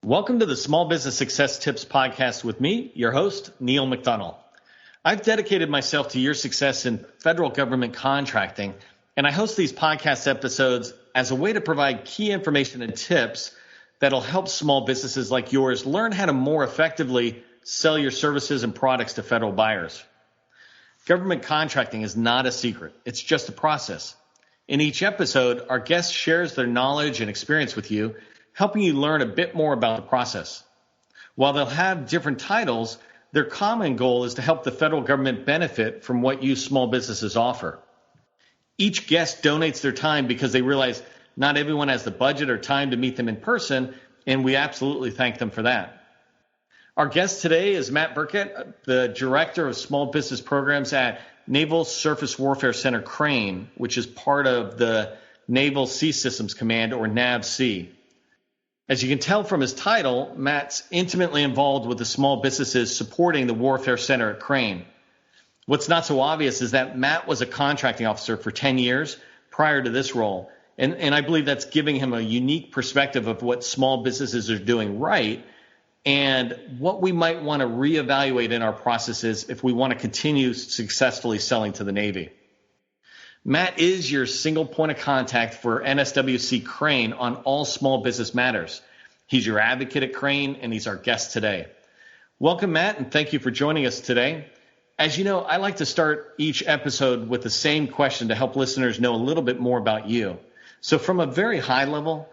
Welcome to the Small Business Success Tips podcast with me, your host, Neil McDonnell. I've dedicated myself to your success in federal government contracting, and I host these podcast episodes as a way to provide key information and tips that'll help small businesses like yours learn how to more effectively sell your services and products to federal buyers. Government contracting is not a secret. It's just a process. In each episode, our guest shares their knowledge and experience with you, helping you learn a bit more about the process. While they'll have different titles, their common goal is to help the federal government benefit from what you small businesses offer. Each guest donates their time because they realize not everyone has the budget or time to meet them in person, and we absolutely thank them for that. Our guest today is Matt Burkett, the Director of Small Business Programs at Naval Surface Warfare Center Crane, which is part of the Naval Sea Systems Command, or NAVC. As you can tell from his title, Matt's intimately involved with the small businesses supporting the Warfare Center at Crane. What's not so obvious is that Matt was a contracting officer for 10 years prior to this role, and I believe that's giving him a unique perspective of what small businesses are doing right and what we might want to reevaluate in our processes if we want to continue successfully selling to the Navy. Matt is your single point of contact for NSWC Crane on all small business matters. He's your advocate at Crane, and he's our guest today. Welcome, Matt, and thank you for joining us today. As you know, I like to start each episode with the same question to help listeners know a little bit more about you. So from a very high level,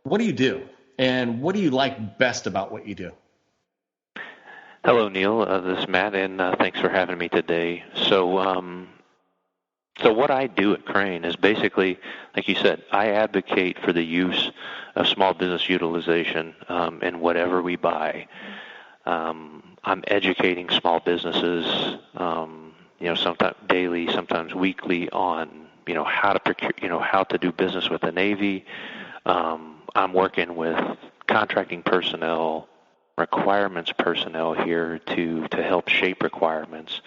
what do you do, and what do you like best about what you do? Hello, Neil. This is Matt, and thanks for having me today. So what I do at Crane is basically, like you said, I advocate for the use of small business utilization in whatever we buy. I'm educating small businesses, sometimes daily, sometimes weekly, on how to procure, how to do business with the Navy. I'm working with contracting personnel, requirements personnel here to help shape requirements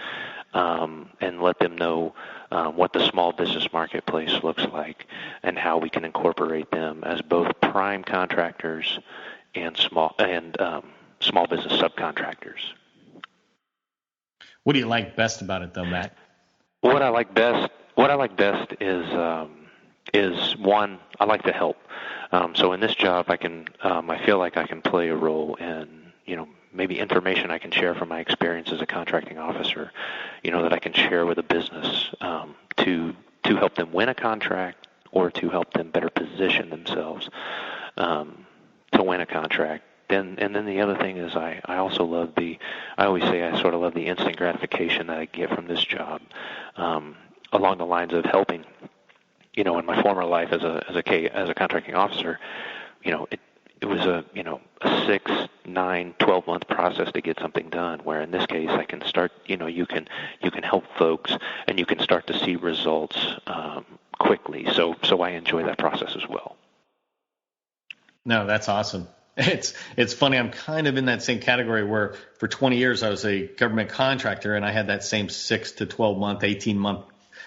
and let them know what the small business marketplace looks like and how we can incorporate them as both prime contractors and small business subcontractors. What do you like best about it, though, Matt? What I like best is one, I like to help. So in this job, I feel like I can play a role in maybe information I can share from my experience as a contracting officer, that I can share with a business to help them win a contract or to help them better position themselves to win a contract. And then the other thing is I also love I always say I sort of love the instant gratification that I get from this job, along the lines of helping. In my former life as a contracting officer, it was a 6, 9, 12-month process to get something done, where in this case I can start, you can help folks and you can start to see results quickly. So I enjoy that process as well. No, that's awesome. It's funny. I'm kind of in that same category where for 20 years I was a government contractor and I had that same 6 to 12-month, 18-month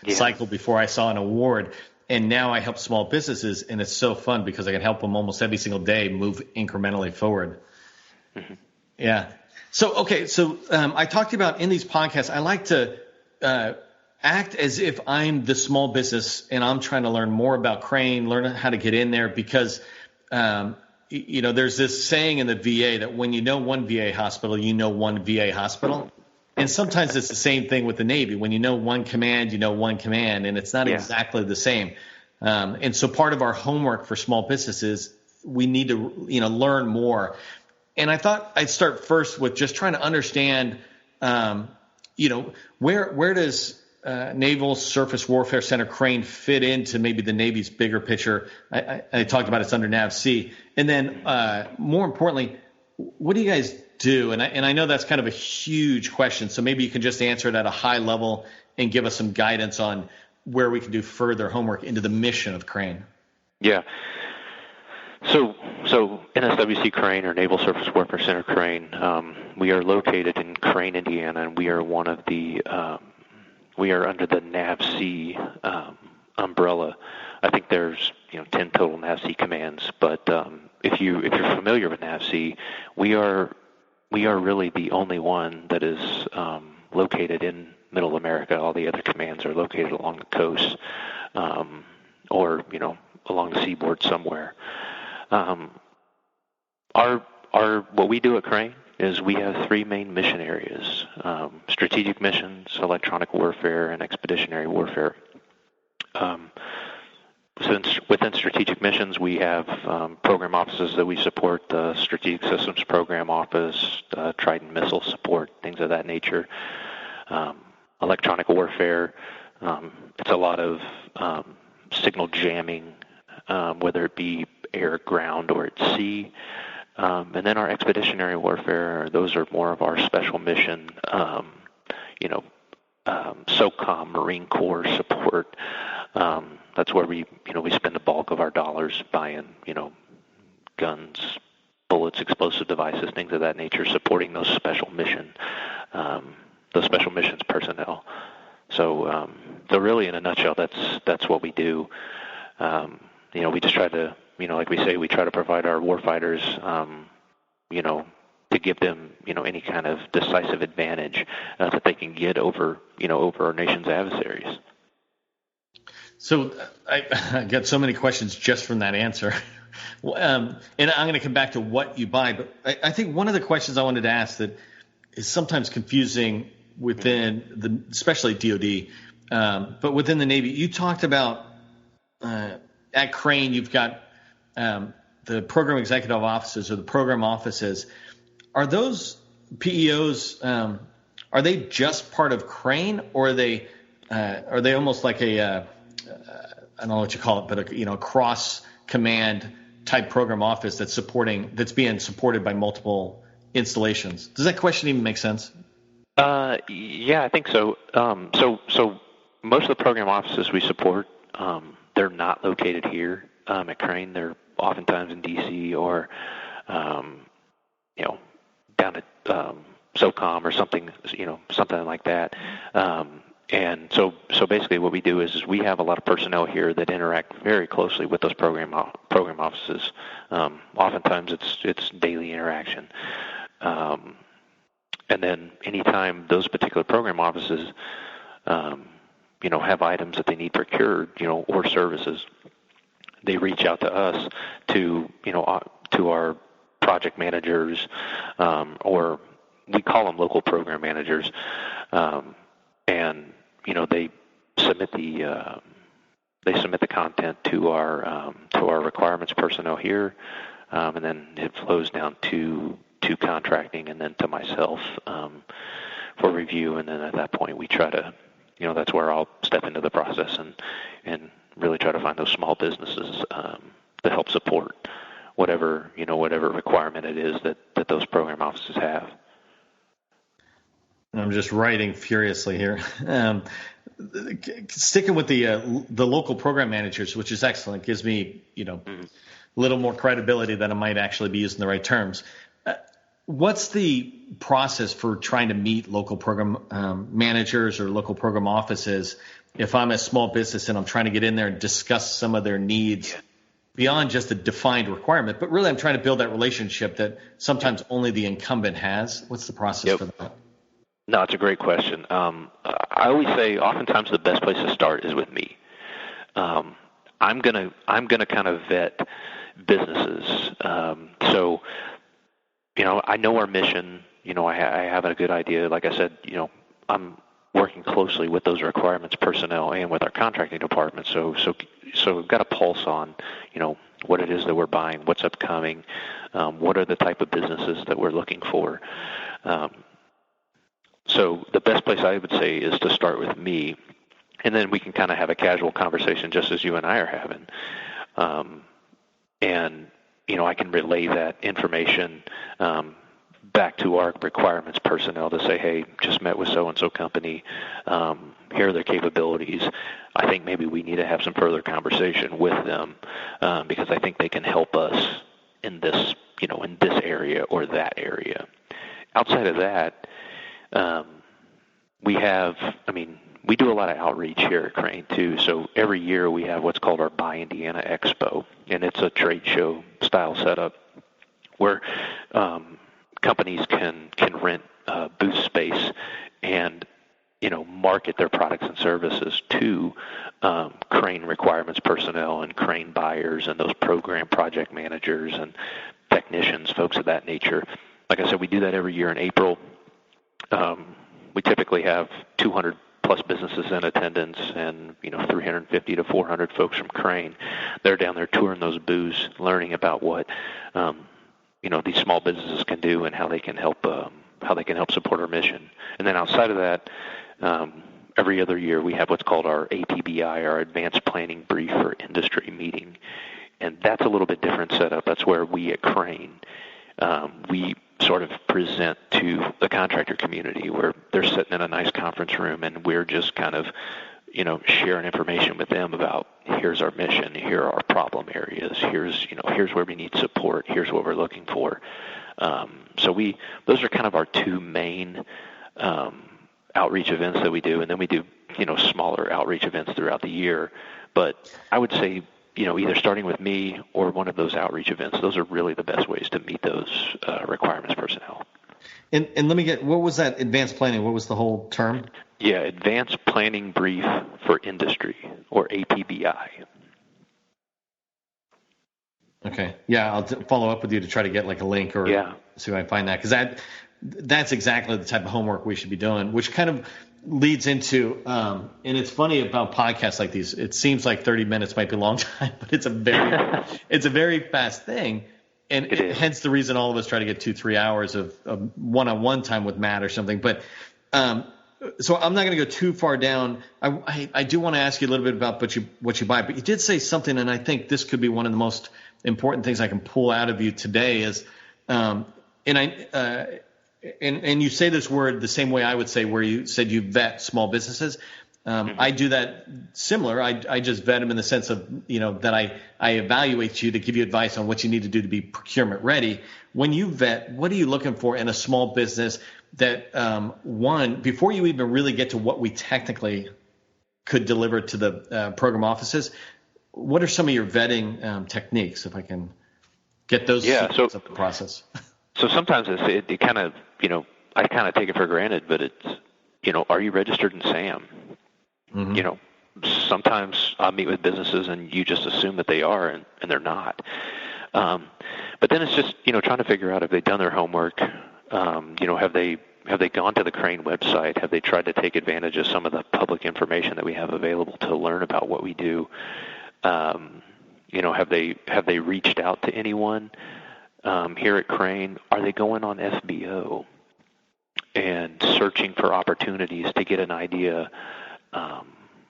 cycle before I saw an award. And now I help small businesses, and it's so fun because I can help them almost every single day move incrementally forward. Mm-hmm. Yeah. So I talked about in these podcasts, I like to act as if I'm the small business and I'm trying to learn more about Crane, learn how to get in there because, there's this saying in the VA that when you know one VA hospital, you know one VA hospital. And sometimes it's the same thing with the Navy. When you know one command, you know one command, and it's not exactly the same. And so part of our homework for small businesses, we need to, learn more. And I thought I'd start first with just trying to understand, where does Naval Surface Warfare Center Crane fit into maybe the Navy's bigger picture? I talked about it's under NAVC. And then more importantly, what do you guys do? And I know that's kind of a huge question, so maybe you can just answer it at a high level and give us some guidance on where we can do further homework into the mission of Crane. Yeah. So NSWC Crane, or Naval Surface Warfare Center Crane, we are located in Crane, Indiana, and we are under the NAVC umbrella I think there's 10 total NAVSEA commands. But if you're familiar with NAVSEA, we are really the only one that is located in Middle America. All the other commands are located along the coast, or along the seaboard somewhere. What we do at Crane is we have three main mission areas: strategic missions, electronic warfare, and expeditionary warfare. Since within strategic missions, we have program offices that we support: the Strategic Systems Program Office, Trident Missile Support, things of that nature. Electronic warfare, it's a lot of signal jamming, whether it be air, ground, or at sea. And then our expeditionary warfare, those are more of our special mission, SOCOM, Marine Corps support. That's where we spend the bulk of our dollars buying, guns, bullets, explosive devices, things of that nature, supporting those special missions personnel. So really, in a nutshell, that's what we do. We just try to, like we say, we try to provide our warfighters, to give them, any kind of decisive advantage that they can get over our nation's adversaries. So I got so many questions just from that answer. And I'm going to come back to what you buy, but I think one of the questions I wanted to ask that is sometimes confusing within especially DoD, but within the Navy, you talked about at Crane, you've got the program executive offices or the program offices. Are those PEOs? Are they just part of Crane, or are they almost like I don't know what you call it, but a cross command type program office that's being supported by multiple installations? Does that question even make sense? Yeah, I think so. So most of the program offices we support, they're not located here at Crane. They're oftentimes in DC or down at SOCOM or something like that. And so basically what we do is we have a lot of personnel here that interact very closely with those program offices. Oftentimes it's daily interaction. And then anytime those particular program offices, have items that they need procured, or services, they reach out to us to our project managers, or we call them local program managers, and they submit the content to our requirements personnel here, and then it flows down to contracting and then to myself for review. And then at that point we try to, that's where I'll step into the process and really try to find those small businesses to help support whatever requirement it is that those program offices have. I'm just writing furiously here. Sticking with the local program managers, which is excellent, gives me a little more credibility that I might actually be using the right terms. What's the process for trying to meet local program managers or local program offices if I'm a small business and I'm trying to get in there and discuss some of their needs beyond just a defined requirement, but really I'm trying to build that relationship that sometimes only the incumbent has? What's the process for that? No, it's a great question. I always say oftentimes the best place to start is with me. I'm gonna kind of vet businesses. So I know our mission. I have a good idea. Like I said, I'm working closely with those requirements personnel and with our contracting department. So we've got a pulse on, what it is that we're buying, what's upcoming, what are the type of businesses that we're looking for. So the best place I would say is to start with me, and then we can kind of have a casual conversation just as you and I are having. And I can relay that information back to our requirements personnel to say, hey, just met with so-and-so company. Here are their capabilities. I think maybe we need to have some further conversation with them because I think they can help us in this, in this area or that area. Outside of that, we have we do a lot of outreach here at Crane too. So every year we have what's called our Buy Indiana Expo, and it's a trade show style setup where companies can rent booth space and market their products and services to Crane requirements personnel and Crane buyers and those program project managers and technicians, folks of that nature. Like I said, we do that every year in April. We typically have 200 plus businesses in attendance and 350 to 400 folks from Crane. They're down there touring those booths, learning about what these small businesses can do and how they can help support our mission. And then outside of that, every other year we have what's called our APBI, our Advanced Planning Brief for Industry meeting, and that's a little bit different setup. That's where we at Crane we sort of present to the contractor community, where they're sitting in a nice conference room and we're just kind of sharing information with them about, here's our mission, here are our problem areas, here's where we need support, here's what we're looking for. So those are kind of our two main outreach events that we do, and then we do smaller outreach events throughout the year. But I would say either starting with me or one of those outreach events, those are really the best ways to meet those requirements personnel. And let me get, what was that advanced planning? What was the whole term? Yeah, Advanced Planning Brief for Industry, or APBI. Okay. Yeah, I'll follow up with you to try to get like a link or see if I can find that, because that's exactly the type of homework we should be doing, which kind of leads into, and it's funny about podcasts like these. It seems like 30 minutes might be a long time, but it's a very fast thing. And hence the reason all of us try to get 2-3 hours of one-on-one time with Matt or something. But so I'm not going to go too far down. I do want to ask you a little bit about what you buy, but you did say something, and I think this could be one of the most important things I can pull out of you today is, and you say this word the same way I would say, where you said you vet small businesses. I do that similar. I just vet them in the sense of, that I evaluate you to give you advice on what you need to do to be procurement ready. When you vet, what are you looking for in a small business that, before you even really get to what we technically could deliver to the program offices, what are some of your vetting techniques, if I can get those of the process? So sometimes it kind of, I kind of take it for granted, but it's, are you registered in SAM? Mm-hmm. Sometimes I'll meet with businesses and you just assume that they are, and they're not. But then it's just, trying to figure out if they've done their homework. Have they gone to the Crane website? Have they tried to take advantage of some of the public information that we have available to learn about what we do? Have they reached out to anyone here at Crane? Are they going on FBO and searching for opportunities to get an idea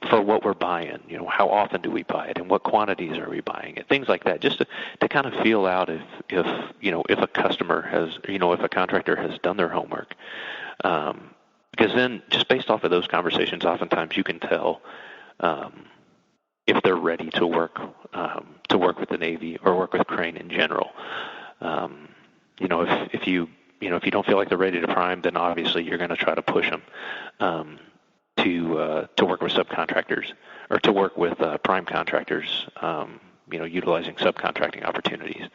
for what we're buying? How often do we buy it, and what quantities are we buying it? Things like that, just to kind of feel out if a customer has, if a contractor has done their homework. Because then, just based off of those conversations, oftentimes you can tell if they're ready to work with the Navy or work with Crane in general. If you don't feel like they're ready to prime, then obviously you're going to try to push them to work with subcontractors, or to work with prime contractors, utilizing subcontracting opportunities.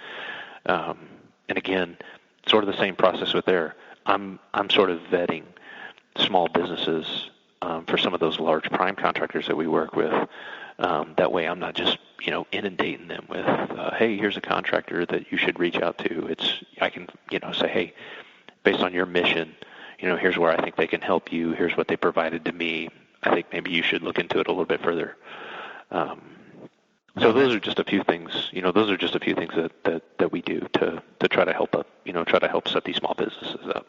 And again, sort of the same process with there. I'm sort of vetting small businesses for some of those large prime contractors that we work with. That way I'm not just, inundating them with, hey, here's a contractor that you should reach out to. I can, say, hey, based on your mission, here's where I think they can help you. Here's what they provided to me. I think maybe you should look into it a little bit further. So those are just a few things. Those are just a few things that we do to try to help set these small businesses up.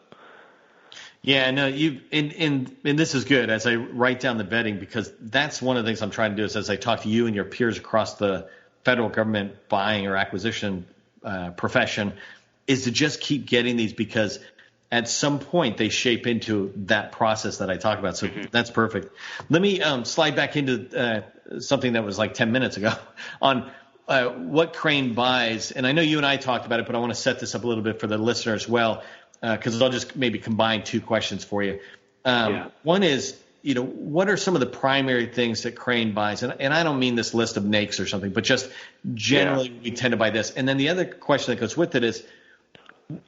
Yeah, no, and this is good as I write down the vetting, because that's one of the things I'm trying to do is, as I talk to you and your peers across the federal government buying or acquisition profession, is to just keep getting these, because at some point they shape into that process that I talk about. So that's perfect. Let me slide back into something that was like 10 minutes ago on what Crane buys. And I know you and I talked about it, but I want to set this up a little bit for the listener as well, because I'll just maybe combine two questions for you. One is, what are some of the primary things that Crane buys? And I don't mean this list of NAICS or something, but just generally we tend to buy this. And then the other question that goes with it is,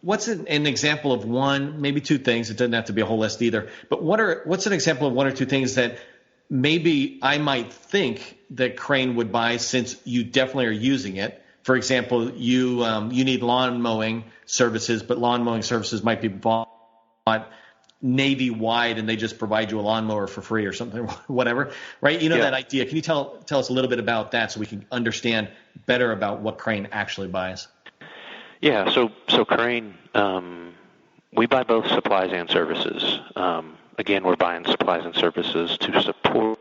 what's an example of one, maybe two things? It doesn't have to be a whole list either. But what's an example of one or two things that maybe I might think that Crane would buy since you definitely are using it? For example, you need lawn mowing services, but lawn mowing services might be bought Navy-wide and they just provide you a lawnmower for free or something, whatever, right? That idea. Can you tell us a little bit about that so we can understand better about what Crane actually buys? Yeah, so Crane, we buy both supplies and services. Again, we're buying supplies and services to support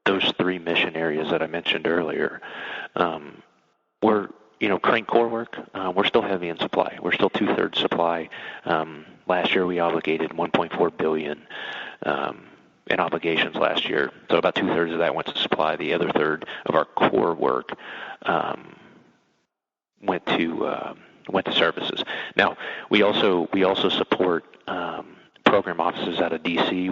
those three mission areas that I mentioned earlier. We're Crane core work, we're still heavy in supply. We're still 2/3 supply. Last year we obligated $1.4 billion in obligations last year. So about 2/3 of that went to supply. The other third of our core work went to services. Now we also support program offices out of DC.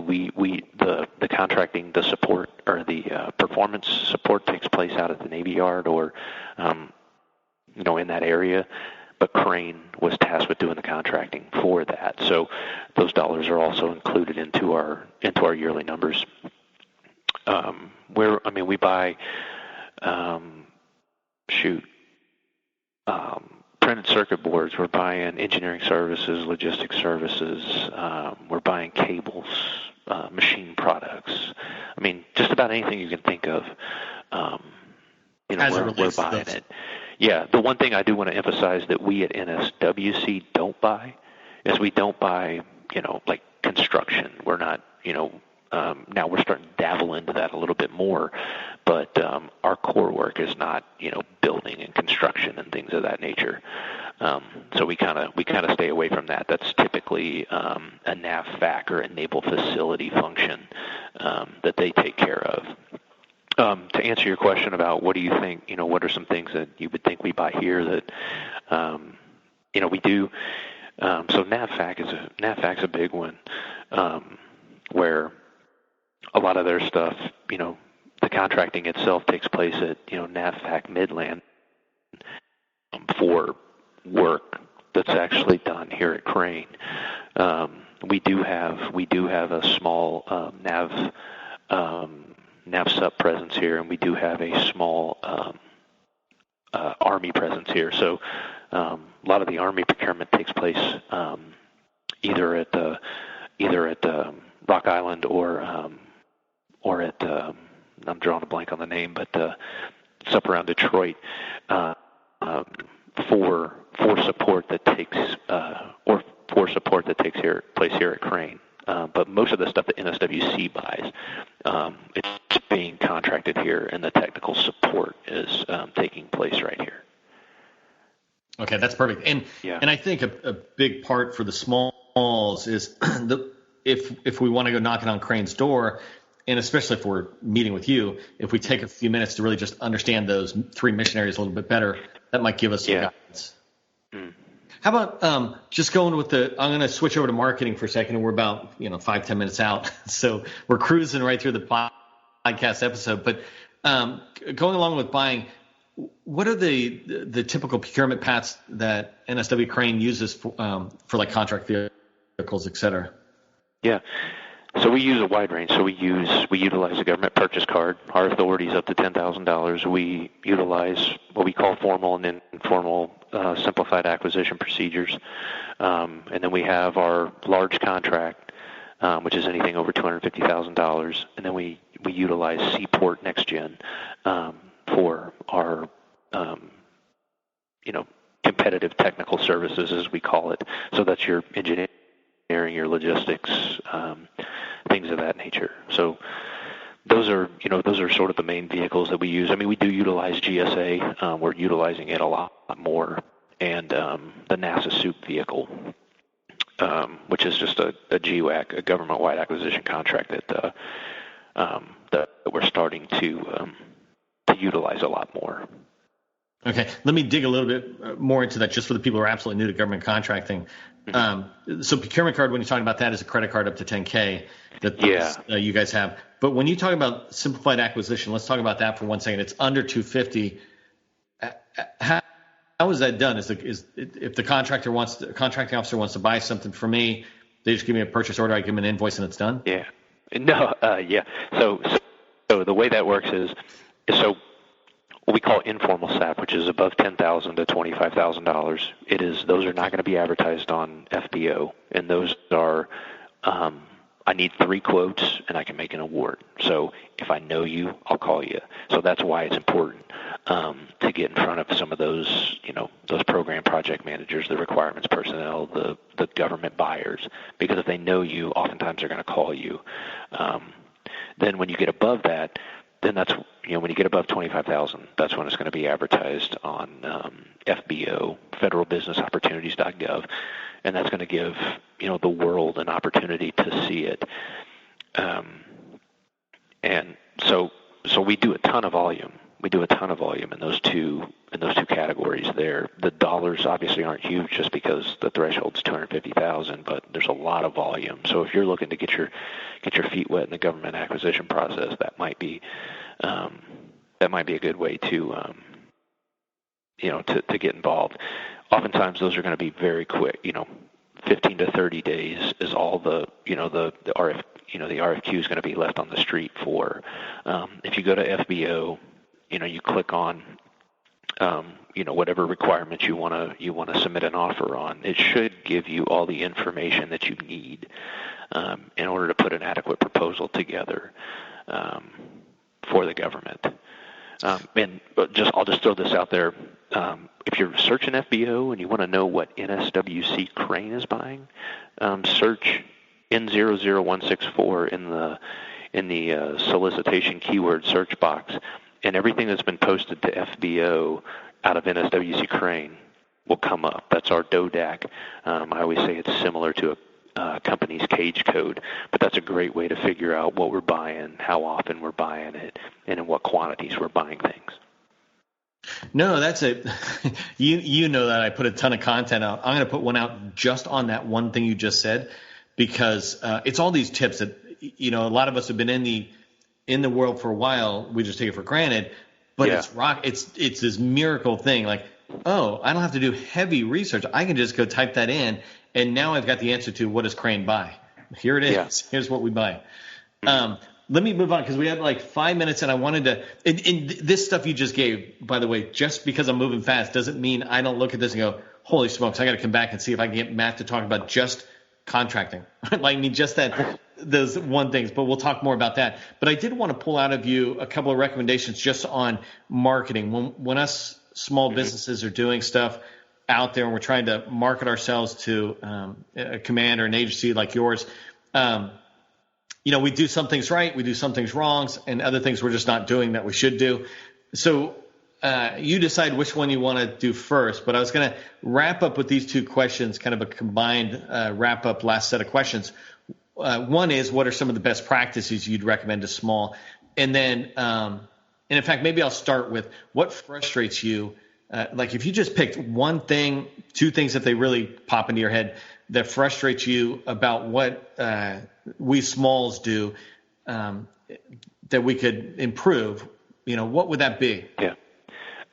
The contracting, the support, or the performance support takes place out at the Navy Yard or in that area, but Crane was tasked with doing the contracting for that. So those dollars are also included into our yearly numbers. We buy printed circuit boards. We're buying engineering services, logistics services. We're buying cables, machine products. Just about anything you can think of. We're buying it. Yeah, the one thing I do want to emphasize that we at NSWC don't buy is we don't buy, like construction. We're not, now we're starting to dabble into that a little bit more, but our core work is not, building and construction and things of that nature. So we kind of stay away from that. That's typically a NAVFAC or a naval facility function that they take care of. To answer your question about what do you think, what are some things that you would think we buy here that, we do. So NAVFAC's a big one, where a lot of their stuff, the contracting itself takes place at, NAVFAC Midland for work that's actually done here at Crane. We do have a small NAV sub presence here, and we do have a small Army presence here. So a lot of the Army procurement takes place either at Rock Island or at I'm drawing a blank on the name, but it's up around Detroit for support that takes place here at Crane. But most of the stuff that NSWC buys, it's being contracted here, and the technical support is taking place right here. Okay, that's perfect. And I think a big part for the smalls is if we want to go knocking on Crane's door, and especially if we're meeting with you, if we take a few minutes to really just understand those three mission areas a little bit better, that might give us some guidance. Mm. How about just going with I'm going to switch over to marketing for a second, and we're about 5-10 minutes out, so we're cruising right through the podcast episode. But going along with buying, what are the typical procurement paths that NSW Crane uses for like contract vehicles, et cetera? Yeah. So we use a wide range. So we utilize a government purchase card. Our authority is up to $10,000. We utilize what we call formal and informal simplified acquisition procedures, and then we have our large contract, which is anything over $250,000, and then we utilize Seaport Next Gen for our competitive technical services, as we call it. So that's your engineering, your logistics, things of that nature. So those are sort of the main vehicles that we use. We do utilize GSA. We're utilizing it a lot more, and the NASA SOUP vehicle, which is just a GWAC, a government-wide acquisition contract that we're starting to utilize a lot more. Okay, let me dig a little bit more into that just for the people who are absolutely new to government contracting. So procurement card, when you're talking about that, is a credit card up to 10K that you guys have. But when you talk about simplified acquisition, let's talk about that for 1 second. It's under 250. How is that done? Is if the contracting officer wants to buy something for me, they just give me a purchase order, I give them an invoice, and it's done? Yeah. No. Yeah. So the way that works is so. What we call informal SAP, which is above $10,000 to $25,000. Those are not going to be advertised on FBO, and those are I need 3 quotes and I can make an award. So if I know you, I'll call you. So that's why it's important to get in front of some of those, those program project managers, the requirements personnel, the government buyers, because if they know you, oftentimes they're going to call you. Then when you get above that, then that's when you get above 25,000, that's when it's going to be advertised on FBO, federalbusinessopportunities.gov, and that's going to give the world an opportunity to see it. And so we do a ton of volume. We do a ton of volume in those two categories there. The dollars obviously aren't huge just because the threshold's 250,000, but there's a lot of volume. So if you're looking to get your feet wet in the government acquisition process, that might be a good way to get involved. Oftentimes those are going to be very quick. 15 to 30 days is all the RFQ is going to be left on the street for. If you go to FBO, you click on whatever requirements you want to submit an offer on. It should give you all the information that you need in order to put an adequate proposal together for the government. And I'll just throw this out there. If you're searching FBO and you want to know what NSWC Crane is buying, search N00164 in the solicitation keyword search box, and everything that's been posted to FBO out of NSWC Crane will come up. That's our DODAC. I always say it's similar to a company's cage code, but that's a great way to figure out what we're buying, how often we're buying it, and in what quantities we're buying things. No, that's it. You know that I put a ton of content out. I'm going to put one out just on that one thing you just said, because it's all these tips that a lot of us have been in the world for a while. We just take it for granted, but it's this miracle thing. Like, oh, I don't have to do heavy research. I can just go type that in, and now I've got the answer to what does Crane buy. Here it is. Yeah. Here's what we buy. Let me move on because we have like 5 minutes, and I wanted to. And this stuff you just gave, by the way, just because I'm moving fast doesn't mean I don't look at this and go, "Holy smokes! I got to come back and see if I can get Matt to talk about just contracting." Just those one things. But we'll talk more about that. But I did want to pull out of you a couple of recommendations just on marketing. When us small businesses are doing stuff out there and we're trying to market ourselves to a command or an agency like yours. We do some things right, we do some things wrong, and other things we're just not doing that we should do. So you decide which one you want to do first, but I was going to wrap up with these 2 questions, kind of a combined wrap up last set of questions. One is, what are some of the best practices you'd recommend to small? And then, and in fact, maybe I'll start with what frustrates you. Like if you just picked one thing, 2 things that they really pop into your head that frustrates you about what we smalls do that we could improve, what would that be? Yeah.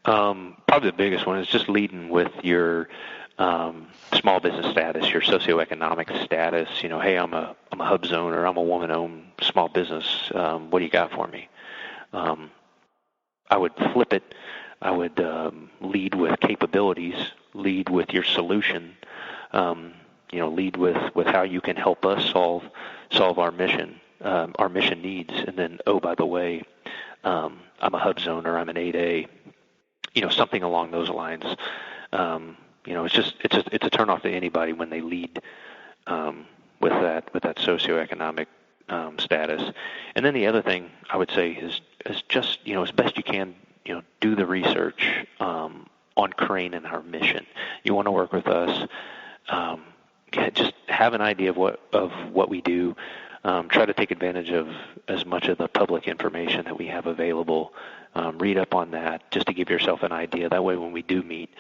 Probably the biggest one is just leading with your small business status, your socioeconomic status. Hey, I'm a hub zone, or I'm a woman-owned small business. What do you got for me? I would flip it. I would lead with capabilities, lead with your solution, lead with how you can help us solve our mission needs. And then, oh, by the way, I'm a hub zone, or I'm an 8A, something along those lines. It's a turn off to anybody when they lead with that socioeconomic status. And then the other thing I would say is just, as best you can, do the research on Crane and our mission. You want to work with us, just have an idea of what we do. Try to take advantage of as much of the public information that we have available. read up on that just to give yourself an idea. That way when we do meet,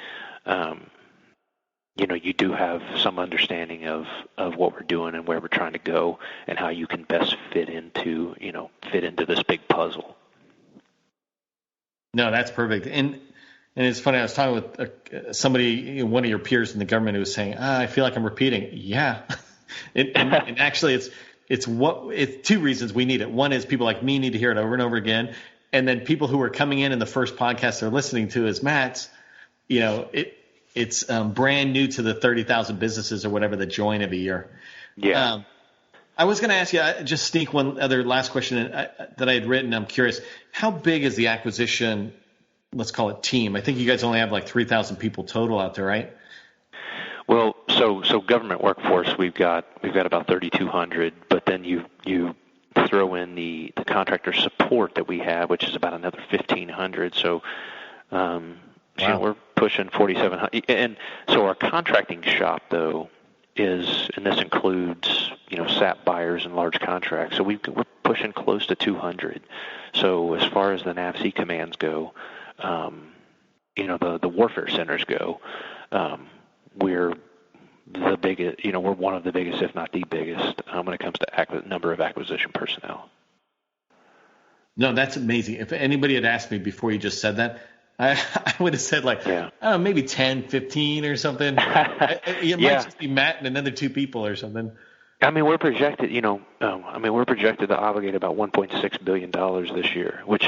you do have some understanding of what we're doing and where we're trying to go and how you can best fit into this big puzzle. No, that's perfect. And it's funny, I was talking with somebody, one of your peers in the government, who was saying, I feel like I'm repeating. Yeah. and actually it's two reasons we need it. One is people like me need to hear it over and over again. And then people who are coming in the first podcast they're listening to is Matt's, it's brand new to the 30,000 businesses or whatever that join every year. Yeah. I was going to ask you, just sneak one other last question that I had written. I'm curious, how big is the acquisition, let's call it team? I think you guys only have like 3,000 people total out there, right? Well, so government workforce, we've got about 3,200, but then you throw in the contractor support that we have, which is about another 1,500. So, wow. We're pushing 4,700. And so our contracting shop, though, and this includes, SAP buyers and large contracts. So we're pushing close to 200. So as far as the NAVSEA commands go, the warfare centers go, we're the biggest, we're one of the biggest, if not the biggest, when it comes to number of acquisition personnel. No, that's amazing. If anybody had asked me before you just said that, I would have said maybe 10, 15 or something. It might just be Matt and another two people or something. I mean, we're projected, we're projected to obligate about $1.6 billion this year, which,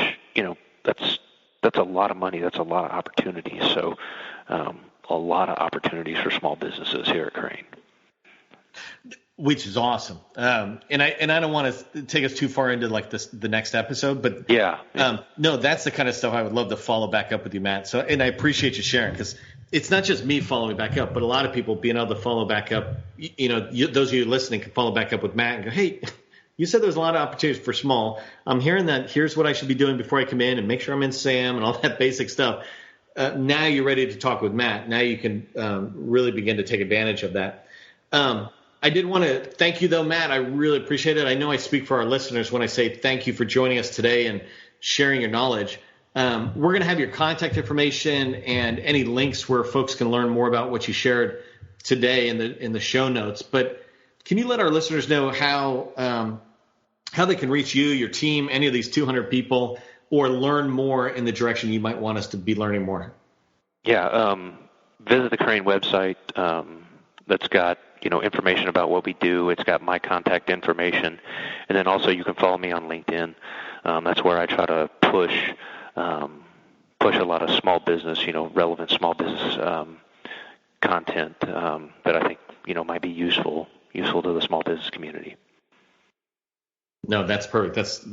that's a lot of money. That's a lot of opportunities. So, a lot of opportunities for small businesses here at Crane. Which is awesome. And I don't want to take us too far into like the next episode, but no, that's the kind of stuff I would love to follow back up with you, Matt. So, and I appreciate you sharing, because it's not just me following back up, but a lot of people being able to follow back up. Those of you listening can follow back up with Matt and go, hey, you said there's a lot of opportunities for small. I'm hearing that. Here's what I should be doing before I come in and make sure I'm in SAM and all that basic stuff. Now you're ready to talk with Matt. Now you can really begin to take advantage of that. I did want to thank you, though, Matt. I really appreciate it. I know I speak for our listeners when I say thank you for joining us today and sharing your knowledge. We're going to have your contact information and any links where folks can learn more about what you shared today in the show notes. But can you let our listeners know how they can reach you, your team, any of these 200 people, or learn more in the direction you might want us to be learning more? Yeah, visit the Crane website. That's got information about what we do. It's got my contact information, and then also you can follow me on LinkedIn. That's where I try to push a lot of small business, relevant small business content that I think might be useful to the small business community. No, that's perfect. That's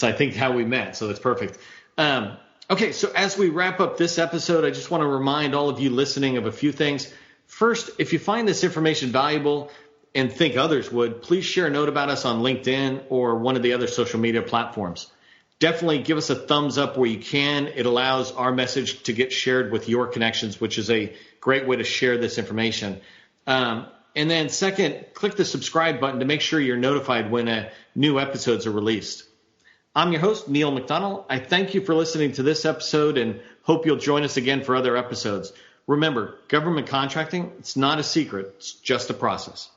I think how we met. So that's perfect. Okay, so as we wrap up this episode, I just want to remind all of you listening of a few things. First, if you find this information valuable and think others would, please share a note about us on LinkedIn or one of the other social media platforms. Definitely give us a thumbs up where you can. It allows our message to get shared with your connections, which is a great way to share this information. And then second, click the subscribe button to make sure you're notified when new episodes are released. I'm your host, Neil McDonnell. I thank you for listening to this episode and hope you'll join us again for other episodes. Remember, government contracting, it's not a secret. It's just a process.